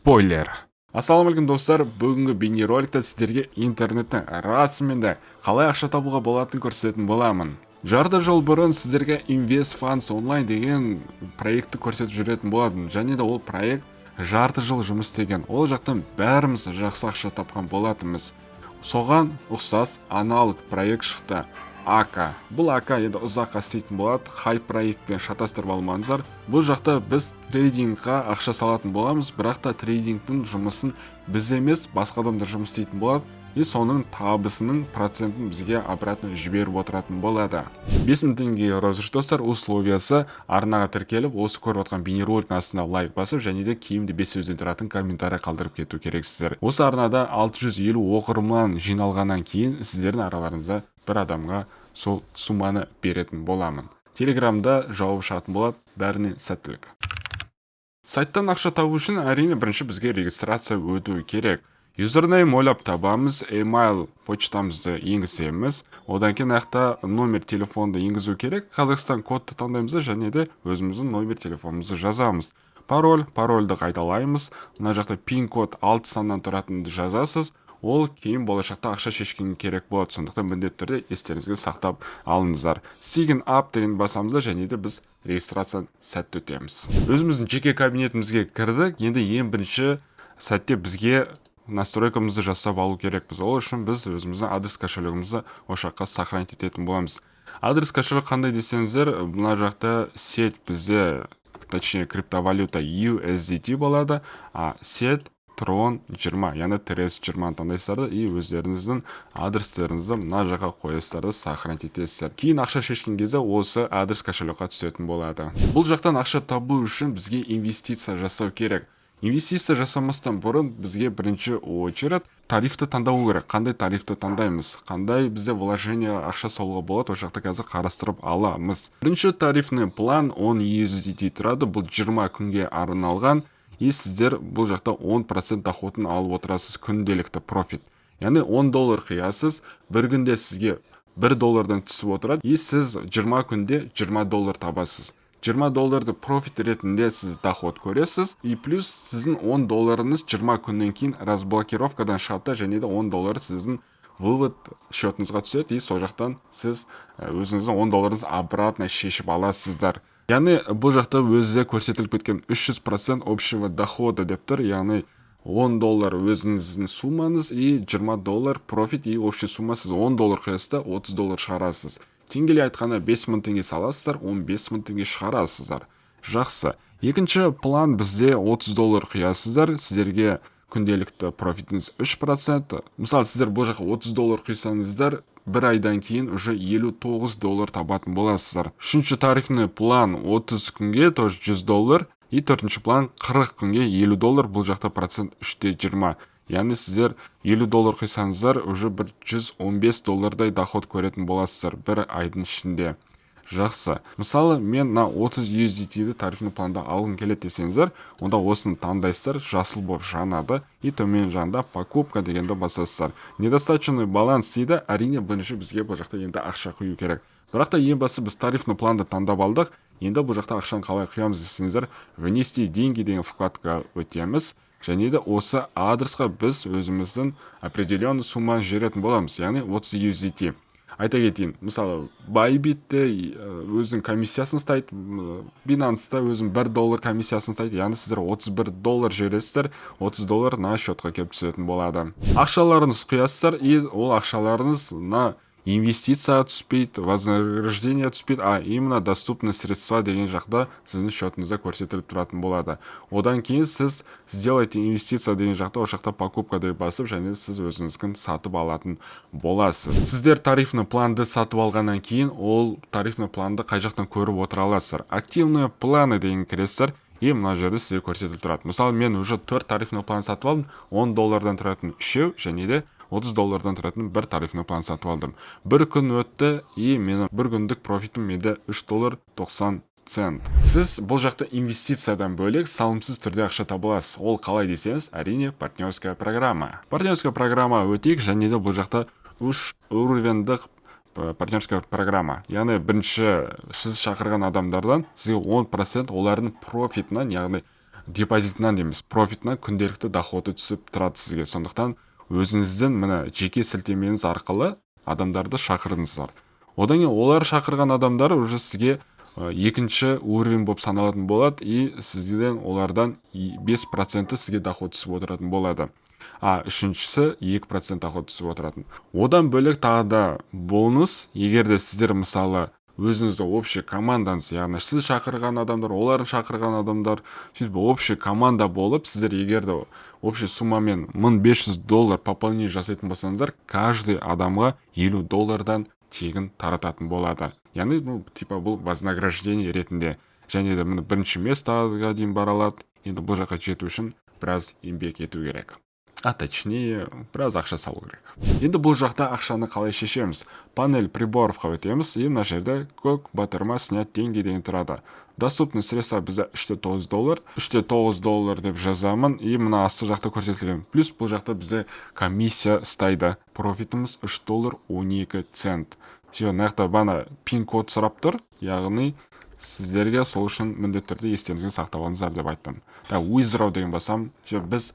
Спойлер. Ассалаумалейкум достар, бүгінгі бейнероликта сіздерге интернеттен расымен де қалай ақша табуға болатынын көрсететін боламын. Жарты жыл бұрын сіздерге Invest Funds Online деген проектті көрсетіп жүретін болатын, және де ол проект жарты жыл жұмыс істеген. Ол жақтан бәріміз жақсы ақша тапқан болатынбыз. Соған ұқсас аналог проект шықты. АК. Бұл АК енді ұзаққа істейтін болады, хай проектпен шатастырып алмаңыздар. Бұл жақта біз трейдингқа ақша салатын боламыз, бірақ та трейдингтің жұмысын біз емес, басқа адамдар жұмыс істейтін болады. И соның табысының процентін бізге обратно жіберіп отыратын болады. 5000 теңгеге розыгрыш достар, условиясы арнаға тіркеліп, осы көріп отқан бейнероликтің астына лайк басып, және де кемінде 5 сөзден тұратын комментарий қалдырып кету керексіздер. Осы арнада 650 оқырман жиналғаннан кейін сіздердің араларыңызда бір адамға сол сумманы беретін боламын. Телеграмда жауап шығатын болады. Бәріне сәттілік. Сайттан ақша табу үшін әрине бірінші бізге регистрация өту керек. Юзернейм ойлап табамыз, email почтамызды енгіземіз, одан кейін аяқта номер телефонды енгізу керек. Қазақстан кодты таңдаймыз және де өзіміздің номер телефонымызды жазамыз. Парольді қайталаймыз. Мына жақта пин код 6 саннан тұратынды жазасыз. Ол кейін болашақта ақша шешкен керек болады. Сондықтан міндетті түрде естеріңізге сақтап алыңыздар. Sign up деген басамызда және де біз регистрацияны сәтті өтеміз. Өзіміздің жеке кабинетімізге кірдік. Енді ең бірінші сәтте бізге настройкамызды жасап алу керекпіз. Ол үшін біз өзіміздің адрес кошелегімізді ошаққа сохранить ететін боламыз. Адрес кошелек қандай десеңіздер, мына жақта сет бізде, точнее криптовалюта USDT болады, а сет Tron 20, яғни TRS 20 таңдайсыздар и өздеріңіздің адрестеріңізді мына жаққа қоясыздар, сохранить етесіздер. Кейін ақша шешкен кезде осы адрес кошелекқа түсетін болады. Бұл жақтан ақша табу үшін бізге инвестиция жасау керек. Инвестиция жасамастан бұрын бізге бірінші очередь тарифті таңдау керек. Қандай тарифті таңдаймыз? Қандай бізде вложение ақша салуға болады? Ол жақта қазір қарастырып аламыз. Бірінші тарифный план 10 USDT тұрады. Бұл 20 күнге арналған. И сіздер бұл жақта 10% доходын алып отырасыз, күнделікті профит. Яғни $10 қиясыз, бір күнде сізге $1 түсіп отырады. И сіз 20 күнде $20 табасыз. $20 профит ретінде сіз доход көресіз. И плюс сіздің $10 20 күннен кейін разблокировкадан шығады, және де $10 сіздің вывод счетыңызға түседі. И сол жақтан сіз өзіңіздің $10 обратно шешіп аласыздар. Яғни бұл жақта өзі көрсетіліп кеткен 300% общего дохода деп тұр. Яғни $10 өзіңіздің суммаңыз и $20 профит и общий сумма сіз $10 қиясызда $30 шығарасыз. Теңгелей айтқанда 5000 теңге саласыздар, 15000 теңге шығарасыздар. Жақсы. Екінші план бізде $30 қиясыздар, сіздерге күнделікті профитіңіз 3%. Мысалы, сіздер бұл жаққа $30 құйсаңыздар, бір айдан кейін уже $59 табатын боласыздар. Үшінші тарифный план 30 күнге тоже $100 и төртінші план 40 күнге $50. Бұл жақта процент 3/20. Яғни сіздер $50 құйсаңыздар, уже бір $115 доход көретін боласыздар бір айдың ішінде. Жақсы. Мысалы, мен на 30 USDT-ді тарифный планда алғым келеді десеңіздер, онда осыны таңдайсыздар, жасыл болып жанады, и төмен жағында покупка дегенді басасыздар. Недостаточный баланс дейді, әрине бірінші бізге бұл жақта енді ақша құю керек. Бірақ та ең басы біз тарифный планды таңдап алдық, енді бұл жақта ақшаны қалай құямыз десеңіздер, внести деньги деген вкладқа өтеміз. Және де осы адресқа біз өзіміздің определенный сумманы жіберетін боламыз, яғни 30 USDT. Айта кетейін, мысалы, Bybitте өзінің комиссиясын ұстайды, Binance'та өзінің $1 комиссиясын ұстайды, яғни сіздер $31 жібересіздер, $30 на счетқа келіп түсетін болады. Ақшаларыңыз құясыздар, и ол ақшаларыңыз на инвестицияға түспейді, вознаграждение түспейді, а именно доступны средства деген жақта сіздің счетыңызда көрсетіліп тұратын болады. Одан кейін сіз сделайте инвестиция деген жақта ол жақта покупка деп басып, және сіз өзіңіздің сатып алатын боласыз. Сіздер тарифный планды сатып алғаннан кейін ол тарифный планды қай жақтан көріп отыра аласыздар. Активные планы деген кіресіздер. И мына жерде сізге көрсетіліп тұрады. Мысалы, мен уже 4 тарифный план сатып алдым, $10 тұратын 3, және де $30 тұратын бір тарифный план сатып алдым. Бір күн өтті, и менің бір күндік профитім менде $3.90. Сіз бұл жақта инвестициядан бөлек салымсыз түрде ақша табыласыз. Ол қалай десеңіз, әрине партнерская программа. Партнерская программа өтейік, және де бұл жақта 3 уровендік партнерская программа. Яғни бірінші сіз шақырған адамдардан сізге 10% олардың профитынан, яғни депозитынан дейміз, профитынан күнделікті доходы түсіп тұрады сізге. Сондықтан өзіңізден міне жеке сілтемеңіз арқылы адамдарды шақырыңыздар. Одан кейін олар шақырған адамдар уже сізге екінші уровень болып саналатын болады, и сізден олардан 5% сізге доход түсіп отыратын болады. Үшіншісі 2% доход түсіп отыратын. Одан бөлек тағы да бонус, егер де сіздер мысалы өзіңізді общий командаңыз, яғни сіз шақырған адамдар, олардың шақырған адамдар, сөйтіп общий команда болып, сіздер егер де общий суммамен $1500 пополнение жасайтын болсаңыздар, каждый адамға $50 тегін тарататын болады. Яғни, бұл вознаграждение ретінде. Және де бірінші местаға дейін бара алады. Енді бұл жаққа жету үшін біраз еңбек ету керек. Точнее, біраз ақша салу керек. Енді бұл жақта ақшаны қалай шешеміз? Панель приборовқа өтеміз, и мына жерде көк батырма снять деньги деген тұрады. Доступны средства бізде $3.9. $3.9 деп жазамын, и мына асты жақта көрсетілген. Плюс бұл жақта бізде комиссия стайды. Профитіміз $3.12. Все, нақта бана пин-код сұрап тұр, яғни сіздерге сол үшін міндетті түрде естеріңізге сақтап алыңыздар деп айттым. Withdraw деген басам, біз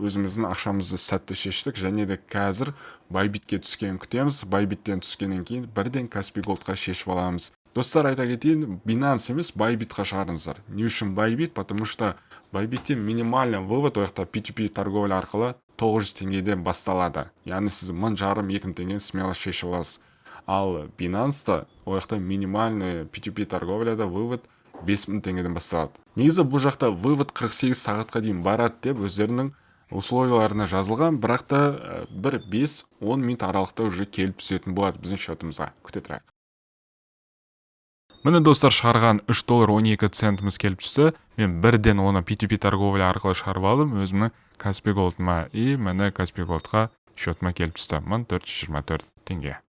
өзіміздің ақшамызды сәтті шештік, және де қазір Bybitке түскен күтеміз. Bybittен түскеннен кейін бірден Каспи Голдқа шешіп аламыз. Достар, айта кетейін, Binance емес, Bybitқа шығарыңыздар. Не үшін Bybit? Потому что Bybitте минимальный вывод, ояқта P2P торговля арқылы $900 басталады. Яғни сіз $1,5-2,000 смело шешіп аласыз. Ал Binance'да ояқта минимальный P2P торговляда вывод $5,000 басталады. Негізі бұл жақта вывод 48 сағатқа дейін барады деп өздерінің условияларына жазылған, бірақ та бір 5-10 минут аралықта уже келіп түсетін болады біздің шотымызға. Күте тұрайық. Міне достар, шығарған $3.12 келіп түсті. Мен бірден оны P2P торговля арқылы шығарып алдым өзімнің Каспи Голдыма, и міне Каспи Голдқа шотыма келіп түсті $1424.